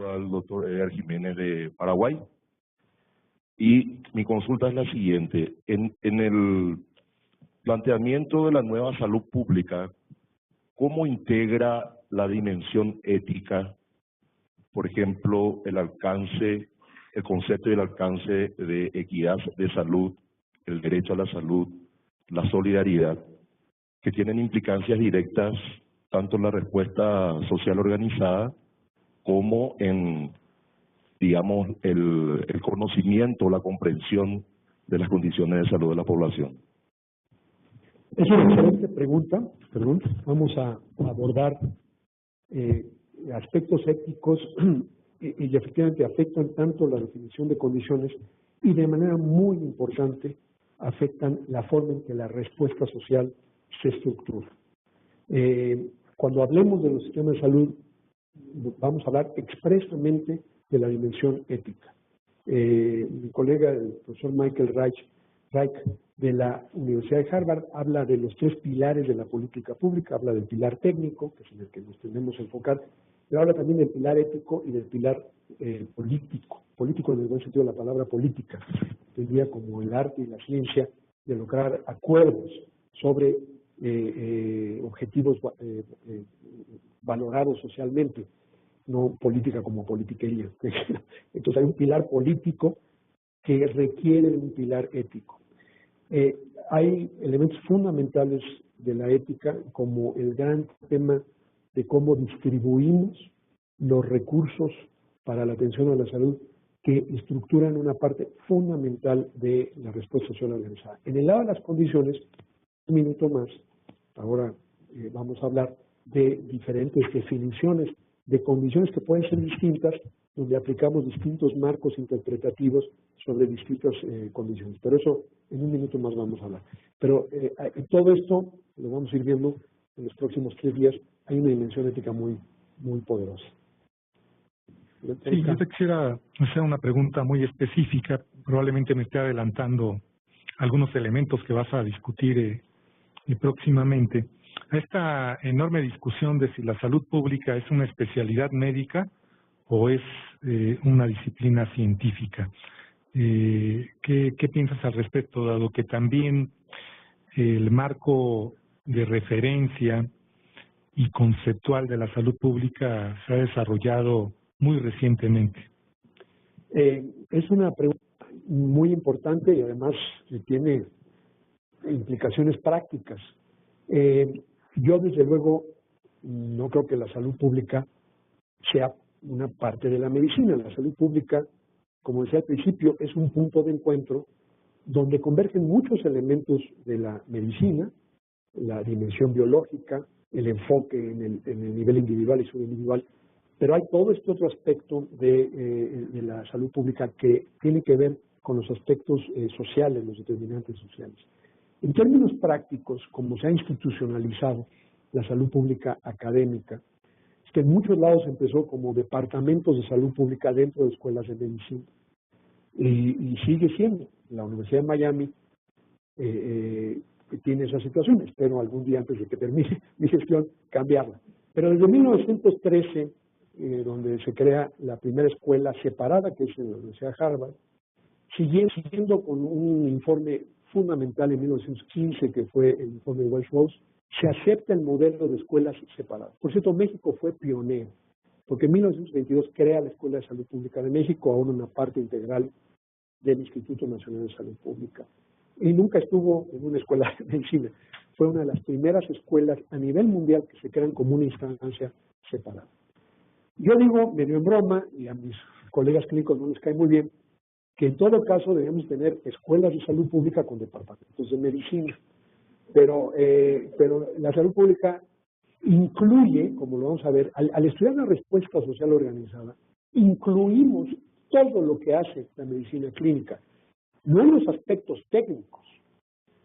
al doctor Edgar Jiménez de Paraguay. Y mi consulta es la siguiente. En el planteamiento de la nueva salud pública, ¿cómo integra la dimensión ética, por ejemplo, el concepto y el alcance de equidad de salud, el derecho a la salud, la solidaridad, que tienen implicancias directas tanto en la respuesta social organizada como en, digamos, el conocimiento, la comprensión de las condiciones de salud de la población? Es una excelente pregunta. Vamos a abordar aspectos éticos y efectivamente afectan tanto la definición de condiciones y de manera muy importante afectan la forma en que la respuesta social se estructura. Cuando hablemos de los sistemas de salud, vamos a hablar expresamente de la dimensión ética. Mi colega, el profesor Michael Reich, de la Universidad de Harvard, habla de los 3 pilares de la política pública, habla del pilar técnico, que es en el que nos tenemos que enfocar, pero habla también del pilar ético y del pilar político en el buen sentido de la palabra política, tendría como el arte y la ciencia de lograr acuerdos sobre objetivos valorados socialmente, no política como politiquería. Entonces hay un pilar político que requiere de un pilar ético. Hay elementos fundamentales de la ética, como el gran tema de cómo distribuimos los recursos para la atención a la salud, que estructuran una parte fundamental de la respuesta social organizada. En el lado de las condiciones, un minuto más, ahora vamos a hablar de diferentes definiciones de condiciones que pueden ser distintas, donde aplicamos distintos marcos interpretativos sobre distintas condiciones. Pero eso en un minuto más vamos a hablar. Pero todo esto lo vamos a ir viendo en los próximos 3 días. Hay una dimensión ética muy poderosa. Sí, yo te quisiera hacer una pregunta muy específica. Probablemente me esté adelantando algunos elementos que vas a discutir próximamente. A esta enorme discusión de si la salud pública es una especialidad médica o es una disciplina científica. ¿Qué piensas al respecto, dado que también el marco de referencia y conceptual de la salud pública se ha desarrollado muy recientemente? Es una pregunta muy importante y además tiene implicaciones prácticas. Yo desde luego no creo que la salud pública sea una parte de la medicina. La salud pública, como decía al principio, es un punto de encuentro donde convergen muchos elementos de la medicina, la dimensión biológica, el enfoque en el nivel individual y subindividual, pero hay todo este otro aspecto de la salud pública que tiene que ver con los aspectos sociales, los determinantes sociales. En términos prácticos, como se ha institucionalizado la salud pública académica, es que en muchos lados empezó como departamentos de salud pública dentro de escuelas de medicina. Y sigue siendo. La Universidad de Miami tiene esa situación. Espero algún día, antes de que termine mi gestión, cambiarla. Pero desde 1913, donde se crea la primera escuela separada, que es en la Universidad de Harvard, siguiendo con un informe fundamental en 1915, que fue el informe de Wells-Rose, se acepta el modelo de escuelas separadas. Por cierto, México fue pionero, porque en 1922 crea la Escuela de Salud Pública de México, ahora una parte integral del Instituto Nacional de Salud Pública. Y nunca estuvo en una escuela de medicina. Fue una de las primeras escuelas a nivel mundial que se crean como una instancia separada. Yo digo, medio en broma, y a mis colegas clínicos no les cae muy bien, que en todo caso debemos tener escuelas de salud pública con departamentos de medicina. Pero la salud pública incluye, como lo vamos a ver, al estudiar la respuesta social organizada, incluimos todo lo que hace la medicina clínica, no en los aspectos técnicos,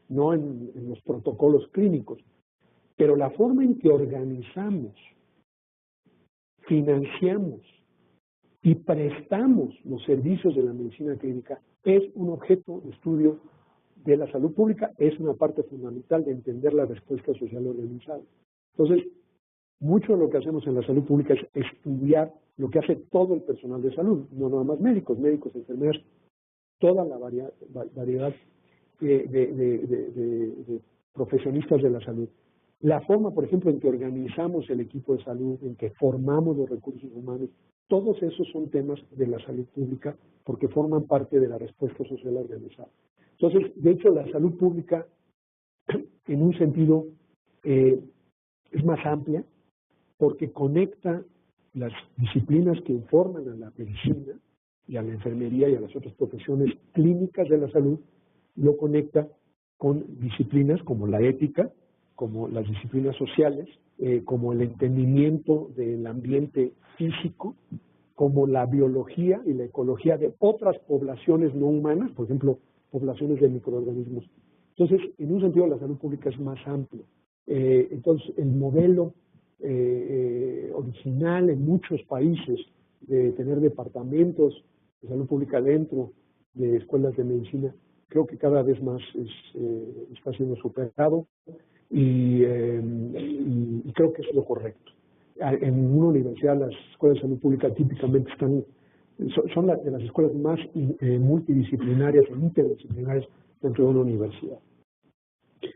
no en los protocolos clínicos, pero la forma en que organizamos, financiamos y prestamos los servicios de la medicina clínica es un objeto de estudio de la salud pública, es una parte fundamental de entender la respuesta social organizada. Entonces, Mucho de lo que hacemos en la salud pública es estudiar lo que hace todo el personal de salud, no nada más médicos, enfermeras, toda la variedad de profesionistas de la salud. La forma, por ejemplo, en que organizamos el equipo de salud, en que formamos los recursos humanos, todos esos son temas de la salud pública porque forman parte de la respuesta social organizada. Entonces, de hecho, la salud pública, en un sentido, es más amplia porque conecta las disciplinas que informan a la medicina y a la enfermería y a las otras profesiones clínicas de la salud, lo conecta con disciplinas como la ética, como las disciplinas sociales, como el entendimiento del ambiente físico, como la biología y la ecología de otras poblaciones no humanas, por ejemplo, poblaciones de microorganismos. Entonces, en un sentido, la salud pública es más amplia. Entonces, el modelo original en muchos países de tener departamentos de salud pública dentro de escuelas de medicina, creo que cada vez más está siendo superado y creo que es lo correcto. En una universidad las escuelas de salud pública típicamente son de las escuelas más multidisciplinarias e interdisciplinarias dentro de una universidad.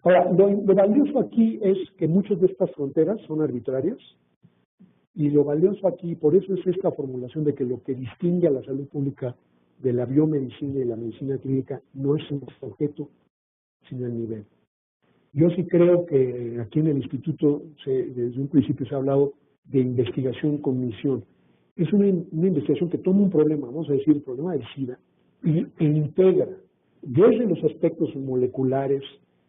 Ahora, lo valioso aquí es que muchas de estas fronteras son arbitrarias y lo valioso aquí, por eso es esta formulación de que lo que distingue a la salud pública de la biomedicina y la medicina clínica no es el objeto, sino el nivel. Yo sí creo que aquí en el instituto desde un principio se ha hablado de investigación con misión. Es una investigación que toma un problema, vamos a decir, el problema del SIDA, e integra desde los aspectos moleculares,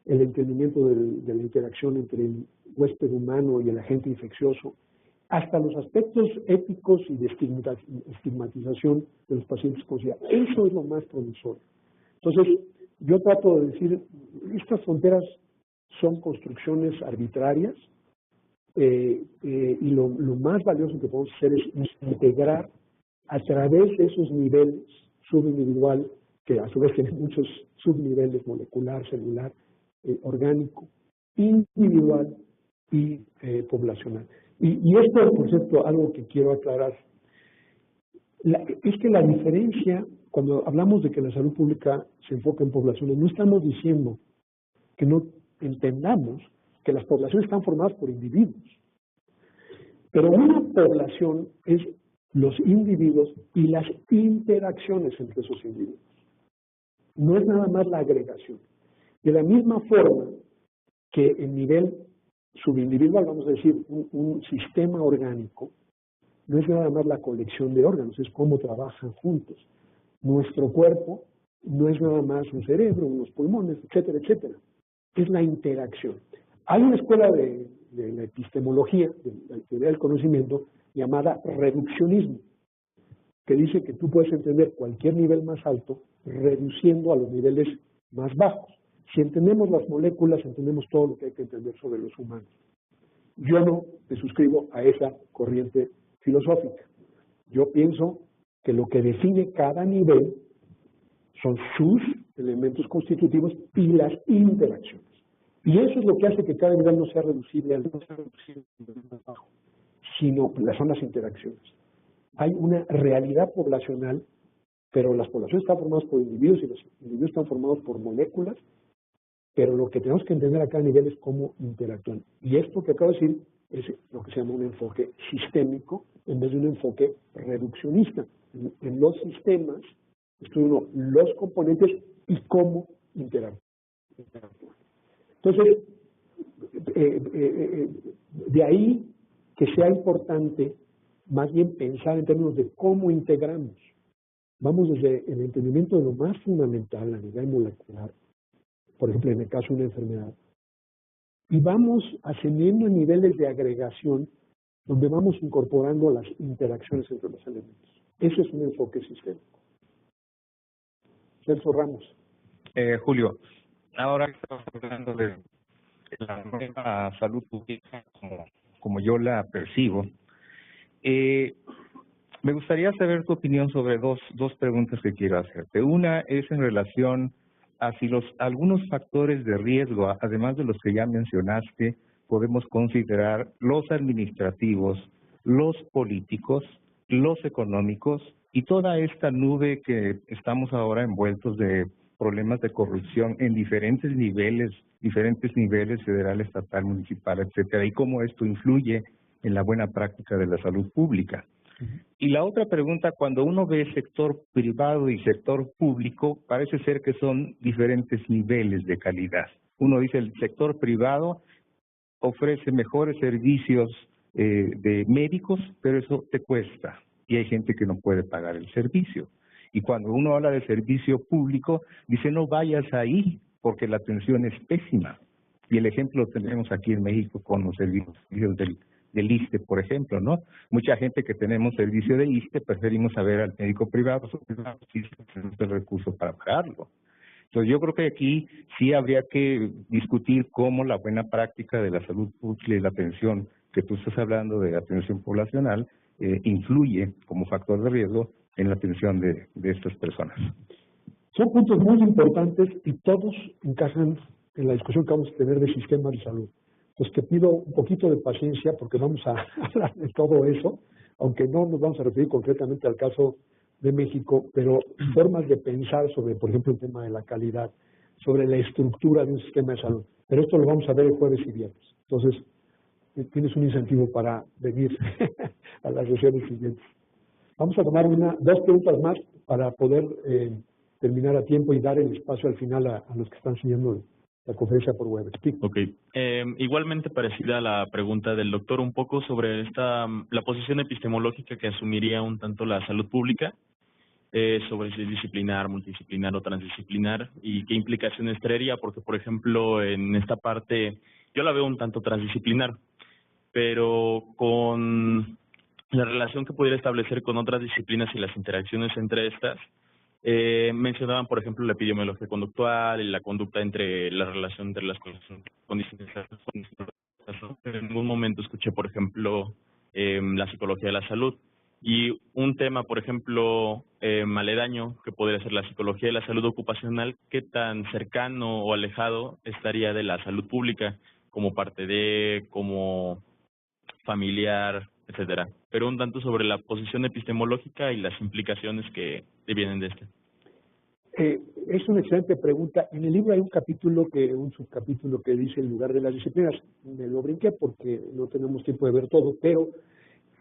el entendimiento de la interacción entre el huésped humano y el agente infeccioso, hasta los aspectos éticos y de estigmatización de los pacientes con SIDA. Eso es lo más promisorio. Entonces, yo trato de decir, estas fronteras son construcciones arbitrarias y lo más valioso que podemos hacer es integrar a través de esos niveles subindividual, que a su vez tienen muchos subniveles, molecular, celular, orgánico, individual y poblacional. Y esto, por cierto, algo que quiero aclarar, es que la diferencia, cuando hablamos de que la salud pública se enfoca en poblaciones, no estamos diciendo que no entendamos que las poblaciones están formadas por individuos. Pero una población es los individuos y las interacciones entre esos individuos. No es nada más la agregación. De la misma forma que en nivel subindividual, vamos a decir, un sistema orgánico, no es nada más la colección de órganos, es cómo trabajan juntos. Nuestro cuerpo no es nada más un cerebro, unos pulmones, etcétera, etcétera. Es la interacción. Hay una escuela de la epistemología, de la teoría del conocimiento, llamada reduccionismo, que dice que tú puedes entender cualquier nivel más alto reduciendo a los niveles más bajos. Si entendemos las moléculas, entendemos todo lo que hay que entender sobre los humanos. Yo no me suscribo a esa corriente filosófica. Yo pienso que lo que define cada nivel son sus elementos constitutivos y las interacciones. Y eso es lo que hace que cada nivel no sea reducible al nivel más bajo, sino son las interacciones. Hay una realidad poblacional, pero las poblaciones están formadas por individuos y los individuos están formados por moléculas, pero lo que tenemos que entender a cada nivel es cómo interactúan. Y esto que acabo de decir es lo que se llama un enfoque sistémico en vez de un enfoque reduccionista. En los sistemas estudio los componentes y cómo interactúan. Entonces, de ahí que sea importante más bien pensar en términos de cómo integramos. Vamos desde el entendimiento de lo más fundamental a nivel molecular, por ejemplo, en el caso de una enfermedad, y vamos ascendiendo a niveles de agregación donde vamos incorporando las interacciones entre los elementos. Ese es un enfoque sistémico. Celso Ramos. Julio, ahora que estamos hablando de la nueva salud pública como yo la percibo, me gustaría saber tu opinión sobre dos preguntas que quiero hacerte. Una es en relación a si algunos factores de riesgo, además de los que ya mencionaste, podemos considerar los administrativos, los políticos, los económicos y toda esta nube que estamos ahora envueltos de problemas de corrupción en diferentes niveles federal, estatal, municipal, etcétera, y cómo esto influye en la buena práctica de la salud pública. Y la otra pregunta, cuando uno ve sector privado y sector público, parece ser que son diferentes niveles de calidad. Uno dice el sector privado ofrece mejores servicios de médicos, pero eso te cuesta y hay gente que no puede pagar el servicio. Y cuando uno habla de servicio público, dice no vayas ahí porque la atención es pésima. Y el ejemplo lo tenemos aquí en México con los servicios del ISSSTE, por ejemplo, ¿no? Mucha gente que tenemos servicio de ISSSTE preferimos saber al médico privado, si tenemos el recurso para pagarlo. Entonces yo creo que aquí sí habría que discutir cómo la buena práctica de la salud pública y la atención que tú estás hablando de atención poblacional influye como factor de riesgo en la atención de estas personas. Son puntos muy importantes y todos encajan en la discusión que vamos a tener de sistemas de salud. Pues te pido un poquito de paciencia porque vamos a hablar de todo eso, aunque no nos vamos a referir concretamente al caso de México, pero formas de pensar sobre, por ejemplo, el tema de la calidad, sobre la estructura de un sistema de salud. Pero esto lo vamos a ver el jueves y viernes. Entonces, tienes un incentivo para venir a las sesiones siguientes. Vamos a tomar dos preguntas más para poder terminar a tiempo y dar el espacio al final a los que están siguiendo la conferencia por web. Ok. Igualmente parecida a la pregunta del doctor, un poco sobre la posición epistemológica que asumiría un tanto la salud pública, sobre si es disciplinar, multidisciplinar o transdisciplinar, y qué implicaciones traería, porque, por ejemplo, en esta parte yo la veo un tanto transdisciplinar, pero con la relación que pudiera establecer con otras disciplinas y las interacciones entre estas, mencionaban, por ejemplo, la epidemiología conductual y la conducta entre la relación entre las condiciones. En ningún momento escuché, por ejemplo, la psicología de la salud. Y un tema, por ejemplo, aledaño, que podría ser la psicología de la salud ocupacional, ¿qué tan cercano o alejado estaría de la salud pública como parte de, como familiar, etcétera? Pero un tanto sobre la posición epistemológica y las implicaciones que vienen de este. Es una excelente pregunta. En el libro hay un subcapítulo que dice el lugar de las disciplinas. Me lo brinqué porque no tenemos tiempo de ver todo, pero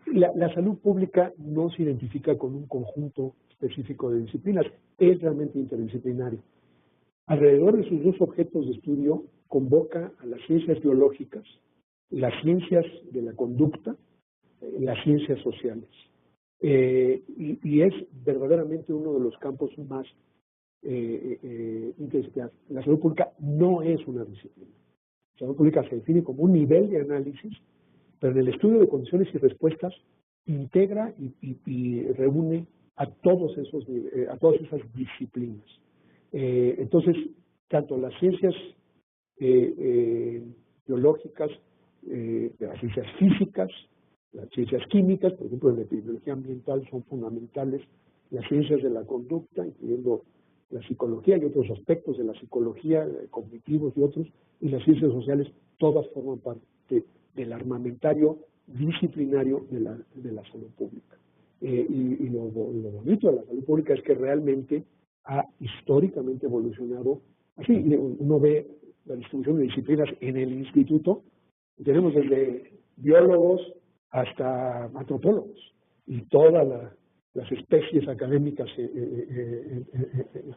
la salud pública no se identifica con un conjunto específico de disciplinas, es realmente interdisciplinario. Alrededor de sus dos objetos de estudio convoca a las ciencias biológicas, las ciencias de la conducta, las ciencias sociales. Y es verdaderamente uno de los campos más interdisciplinarios. La salud pública no es una disciplina. La salud pública se define como un nivel de análisis, pero en el estudio de condiciones y respuestas integra y reúne a todas esas disciplinas. Entonces, tanto las ciencias biológicas, las ciencias físicas, las ciencias químicas, por ejemplo, en la epidemiología ambiental son fundamentales, las ciencias de la conducta, incluyendo la psicología y otros aspectos de la psicología, cognitivos y otros, y las ciencias sociales, todas forman parte del armamentario disciplinario de la salud pública. Y lo bonito de la salud pública es que realmente ha históricamente evolucionado así. Uno ve la distribución de disciplinas en el instituto, tenemos desde biólogos hasta antropólogos y todas las especies académicas que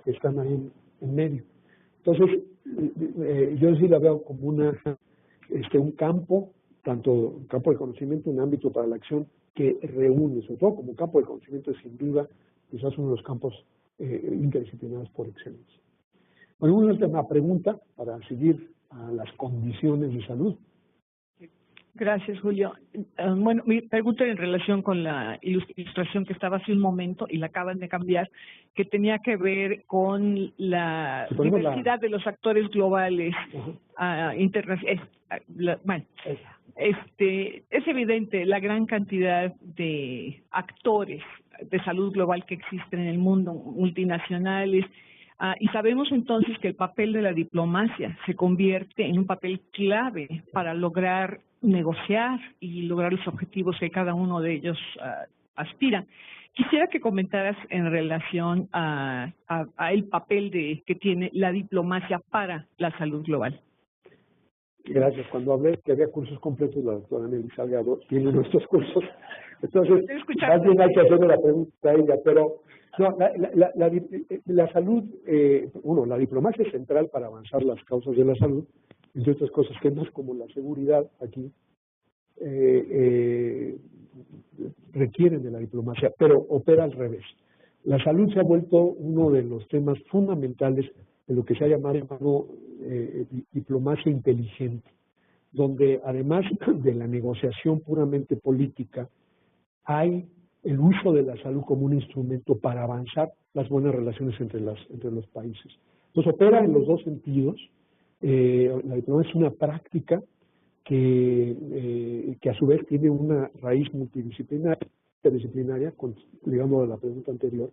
están ahí en medio. Entonces, yo sí la veo como un campo, tanto un campo de conocimiento, un ámbito para la acción que reúne, sobre todo como campo de conocimiento, es sin duda quizás uno de los campos interdisciplinarios por excelencia. Bueno, una última pregunta para seguir a las condiciones de salud. Gracias, Julio. Bueno, mi pregunta en relación con la ilustración que estaba hace un momento y la acaban de cambiar, que tenía que ver con la diversidad de los actores globales internacionales. Bueno, es evidente la gran cantidad de actores de salud global que existen en el mundo, multinacionales. Y sabemos entonces que el papel de la diplomacia se convierte en un papel clave para lograr negociar y lograr los objetivos que cada uno de ellos aspira. Quisiera que comentaras en relación a el papel que tiene la diplomacia para la salud global. Gracias. Cuando hablé que había cursos completos, la doctora Nelly Salgado tiene nuestros cursos. Entonces, más bien hay que hacerle la pregunta a ella, pero no, la salud, la diplomacia es central para avanzar las causas de la salud, entre otras cosas, temas como la seguridad aquí requieren de la diplomacia, pero opera al revés. La salud se ha vuelto uno de los temas fundamentales de lo que se ha llamado diplomacia inteligente, donde además de la negociación puramente política, hay el uso de la salud como un instrumento para avanzar las buenas relaciones entre los países. Entonces opera en los dos sentidos. La diplomacia es una práctica que a su vez tiene una raíz multidisciplinaria, ligando a la pregunta anterior,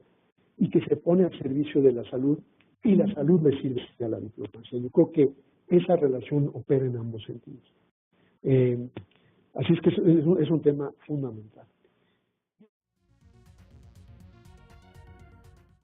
y que se pone al servicio de la salud, y la salud le sirve a la diplomacia. Yo creo que esa relación opera en ambos sentidos. Así es que es un tema fundamental.